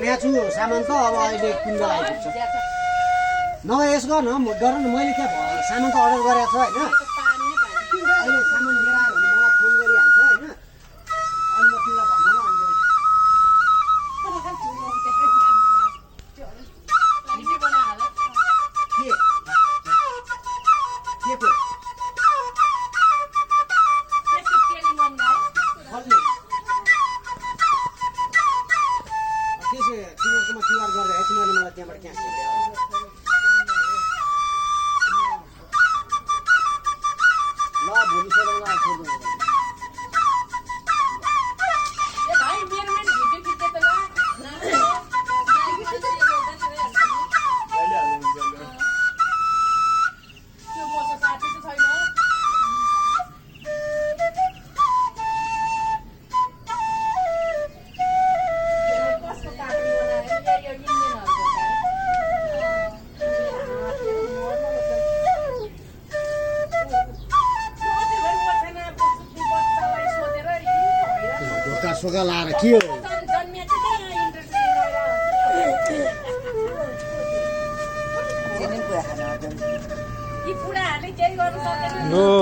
भनेको छु सामान त अब अहिले किन्दा आइपुग्छ नभए यसो गर न गर न मैले के सामान त अर्डर गरेको छ होइन अहिले सामान लिएर आयो भने मलाई फोन गरिहाल्छ होइन अनि म तिमीलाई भन्नु तिमीहरूकोमा क्युआर गरेर तिमीहरूले मलाई त्यहाँबाट क्यास ल भोलि सोधौँला सोका लाएर के हो यी पुराहरूले केही गर्नु सक्दैन